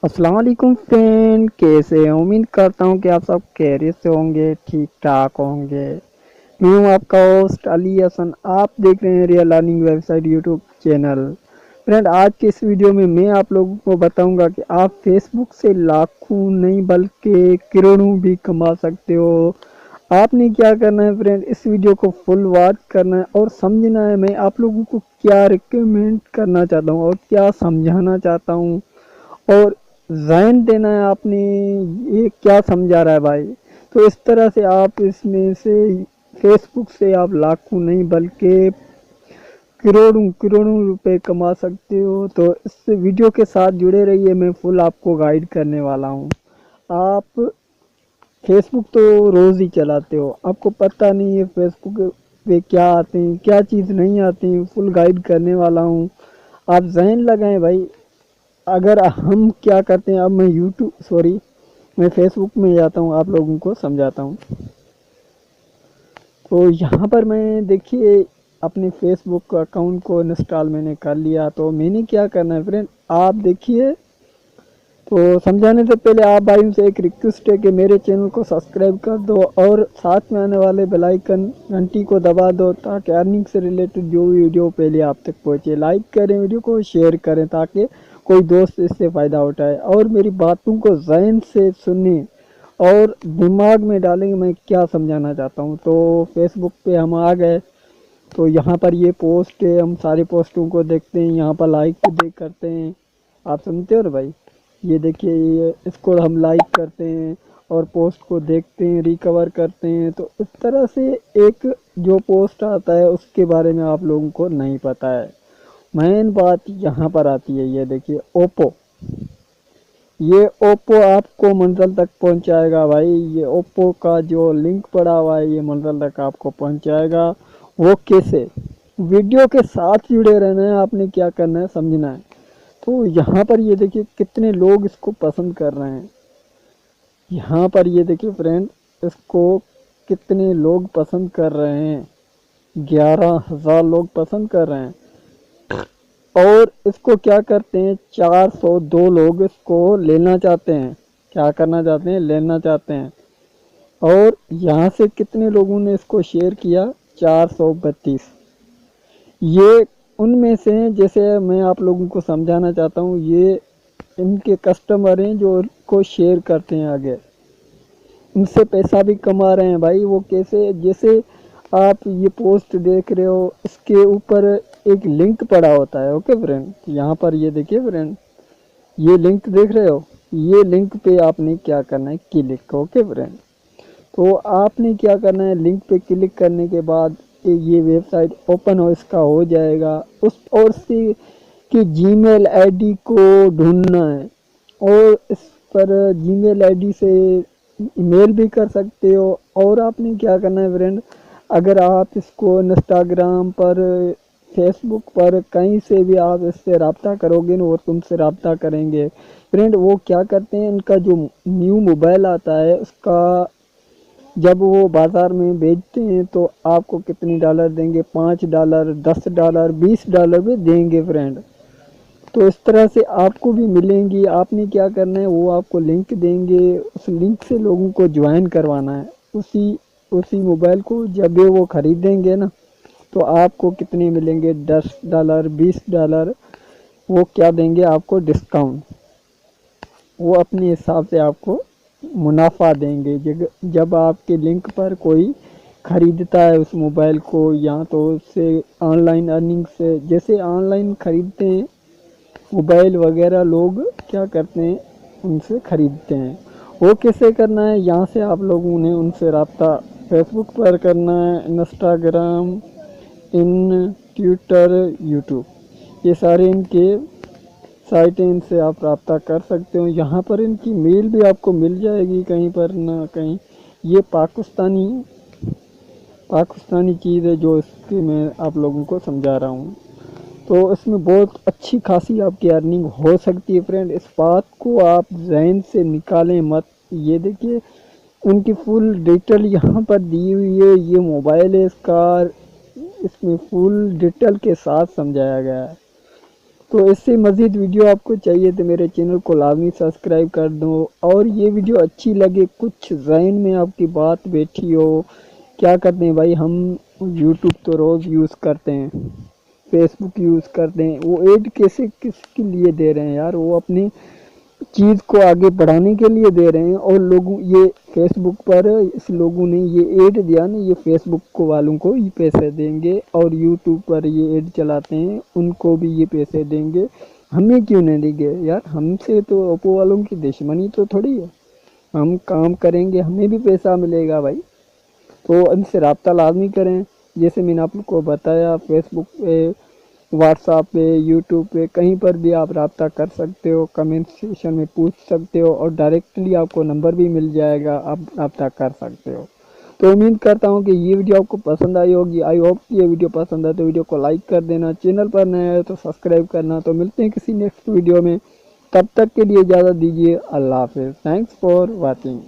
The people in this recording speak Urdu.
السلام علیکم فرینڈ، کیسے ہیں؟ امید کرتا ہوں کہ آپ سب خیریت سے ہوں گے، ٹھیک ٹھاک ہوں گے۔ میں ہوں آپ کا ہوسٹ علی حسن، آپ دیکھ رہے ہیں real learning website YouTube channel. Friend, آج کے اس ویڈیو میں آپ لوگوں کو بتاؤں گا کہ آپ فیس بک سے لاکھوں نہیں بلکہ کروڑوں بھی کما سکتے ہو۔ آپ نے کیا کرنا ہے فرینڈ، اس ویڈیو کو فل واچ کرنا ہے اور سمجھنا ہے میں آپ لوگوں کو کیا ریکمینڈ کرنا چاہتا ہوں اور کیا سمجھانا چاہتا ہوں، اور ذہن دینا ہے آپ نے یہ کیا سمجھا رہا ہے بھائی۔ تو اس طرح سے آپ اس میں سے فیس بک سے آپ لاکھوں نہیں بلکہ کروڑوں کروڑوں روپے کما سکتے ہو۔ تو اس ویڈیو کے ساتھ جڑے رہیے، میں فل آپ کو گائیڈ کرنے والا ہوں۔ آپ فیس بک تو روز ہی چلاتے ہو، آپ کو پتہ نہیں ہے فیس بک پہ کیا آتے ہیں کیا چیز نہیں آتی ہیں، فل گائیڈ کرنے والا ہوں۔ آپ ذہن لگائیں بھائی۔ اگر ہم کیا کرتے ہیں، اب میں فیس بک میں جاتا ہوں، آپ لوگوں کو سمجھاتا ہوں۔ تو یہاں پر میں دیکھیے اپنے فیس بک اکاؤنٹ کو انسٹال میں نے کر لیا۔ تو میں نے کیا کرنا ہے فرینڈ، آپ دیکھیے۔ تو سمجھانے سے پہلے آپ بھائیوں سے ایک ریکویسٹ ہے کہ میرے چینل کو سبسکرائب کر دو اور ساتھ میں آنے والے بیل آئیکن گھنٹی کو دبا دو تاکہ ارننگ سے ریلیٹڈ جو ویڈیو پہلے آپ تک پہنچے۔ لائک کریں ویڈیو کو، شیئر کریں تاکہ کوئی دوست اس سے فائدہ اٹھائے، اور میری باتوں کو ذہن سے سنیں اور دماغ میں ڈالیں گے میں کیا سمجھانا چاہتا ہوں۔ تو فیس بک پہ ہم آ گئے، تو یہاں پر یہ پوسٹ ہے، ہم سارے پوسٹوں کو دیکھتے ہیں، یہاں پر لائک دیکھ کرتے ہیں۔ آپ سمجھتے ہو نا بھائی، یہ دیکھیے اس کو ہم لائک کرتے ہیں اور پوسٹ کو دیکھتے ہیں، ریکور کرتے ہیں۔ تو اس طرح سے ایک جو پوسٹ آتا ہے اس کے بارے میں آپ لوگوں کو نہیں پتہ ہے۔ مین بات یہاں پر آتی ہے، یہ دیکھیے اوپو، یہ اوپو آپ کو منزل تک پہنچائے گا بھائی۔ یہ اوپو کا جو لنک پڑا ہوا ہے یہ منزل تک آپ کو پہنچائے گا۔ وہ کیسے؟ ویڈیو کے ساتھ جڑے رہنا ہے، آپ نے کیا کرنا ہے سمجھنا ہے۔ تو یہاں پر یہ دیکھیے کتنے لوگ اس کو پسند کر رہے ہیں۔ یہاں پر یہ دیکھیے فرینڈ، اس کو کتنے لوگ پسند کر رہے ہیں، 11,000 لوگ پسند کر رہے ہیں۔ اور اس کو کیا کرتے ہیں، 402 لوگ اس کو لینا چاہتے ہیں۔ کیا کرنا چاہتے ہیں؟ لینا چاہتے ہیں۔ اور یہاں سے کتنے لوگوں نے اس کو شیئر کیا؟ 432۔ یہ ان میں سے ہیں، جیسے میں آپ لوگوں کو سمجھانا چاہتا ہوں، یہ ان کے کسٹمر ہیں جو ان کو شیئر کرتے ہیں آگے، ان سے پیسہ بھی کما رہے ہیں بھائی۔ وہ کیسے؟ جیسے آپ یہ پوسٹ دیکھ رہے ہو، اس کے اوپر ایک لنک پڑا ہوتا ہے، اوکے فرینڈ۔ یہاں پر یہ دیکھیے فرینڈ، یہ لنک دیکھ رہے ہو، یہ لنک پہ آپ نے کیا کرنا ہے، کلک، اوکے فرینڈ۔ تو آپ نے کیا کرنا ہے، لنک پہ کلک کرنے کے بعد یہ ویب سائٹ اوپن اس کا ہو جائے گا، اور سے کہ جی میل آئی ڈی کو ڈھونڈنا ہے، اور اس پر جی میل آئی ڈی سے ای میل بھی کر سکتے ہو۔ اور آپ نے کیا کرنا ہے فرینڈ، اگر آپ اس کو انسٹاگرام پر، فیس بک پر، کہیں سے بھی آپ اس سے رابطہ کرو گے نا، وہ تم سے رابطہ کریں گے فرینڈ۔ وہ کیا کرتے ہیں، ان کا جو نیو موبائل آتا ہے اس کا جب وہ بازار میں بیچتے ہیں تو آپ کو کتنے ڈالر دیں گے، $5، $10، $20 بھی دیں گے فرینڈ۔ تو اس طرح سے آپ کو بھی ملیں گی۔ آپ نے کیا کرنا ہے، وہ آپ کو لنک دیں گے، اس لنک سے لوگوں کو جوائن کروانا ہے اسی موبائل کو۔ جب وہ خریدیں گے نا تو آپ کو کتنے ملیں گے، $10، $20۔ وہ کیا دیں گے آپ کو، ڈسکاؤنٹ۔ وہ اپنے حساب سے آپ کو منافع دیں گے۔ جب آپ کے لنک پر کوئی خریدتا ہے اس موبائل کو، یا تو اس سے آن لائن ارننگ سے، جیسے آن لائن خریدتے ہیں موبائل وغیرہ، لوگ کیا کرتے ہیں ان سے خریدتے ہیں۔ وہ کیسے کرنا ہے، یہاں سے آپ لوگوں نے ان سے رابطہ فیس بک پر کرنا ہے، انسٹاگرام، ٹویٹر، یوٹیوب، یہ سارے ان کے سائٹیں، ان سے آپ رابطہ کر سکتے ہو۔ یہاں پر ان کی میل بھی آپ کو مل جائے گی کہیں پر نہ کہیں۔ یہ پاکستانی چیز ہے جو اس کی میں آپ لوگوں کو سمجھا رہا ہوں۔ تو اس میں بہت اچھی خاصی آپ کی ارننگ ہو سکتی ہے فرینڈ، اس بات کو آپ ذہن سے نکالیں مت۔ یہ دیکھیے ان کی فل ڈیٹیل یہاں پر دی ہوئی ہے، یہ موبائل ہے اس کا، اس میں فل ڈیٹیل کے ساتھ سمجھایا گیا ہے۔ تو اس سے مزید ویڈیو آپ کو چاہیے تو میرے چینل کو لازمی سبسکرائب کر دو، اور یہ ویڈیو اچھی لگے، کچھ ذہن میں آپ کی بات بیٹھی ہو، کیا کرتے ہیں بھائی ہم یوٹیوب تو روز یوز کرتے ہیں، فیس بک یوز کرتے ہیں، وہ ایڈ کیسے کس کے لیے دے رہے ہیں یار؟ وہ اپنی چیز کو آگے بڑھانے کے لیے دے رہے ہیں، اور لوگوں یہ فیس بک پر اس لوگوں نے یہ ایڈ دیا نا، یہ فیس بک کو والوں کو یہ پیسے دیں گے، اور یوٹیوب پر یہ ایڈ چلاتے ہیں ان کو بھی یہ پیسے دیں گے، ہمیں کیوں نہیں دیں گے یار؟ ہم سے تو اوپو والوں کی دشمنی تو تھوڑی ہے، ہم کام کریں گے ہمیں بھی پیسہ ملے گا بھائی، تو ان سے رابطہ لازمی کریں، جیسے میں نے آپ کو بتایا فیس بک پہ، واٹس ایپ پہ، یوٹیوب پہ، کہیں پر بھی آپ رابطہ کر سکتے ہو، کمنٹ سیکشن میں پوچھ سکتے ہو، اور ڈائریکٹلی آپ کو نمبر بھی مل جائے گا، آپ رابطہ کر سکتے ہو۔ تو امید کرتا ہوں کہ یہ ویڈیو آپ کو پسند آئی ہوگی، آئی ہوپ کہ یہ ویڈیو پسند ہے تو ویڈیو کو لائک کر دینا، چینل پر نئے ہے تو سبسکرائب کرنا۔ تو ملتے ہیں کسی نیکسٹ ویڈیو میں، تب تک کے لیے اجازت دیجیے، اللہ حافظ، تھینکس فار واچنگ۔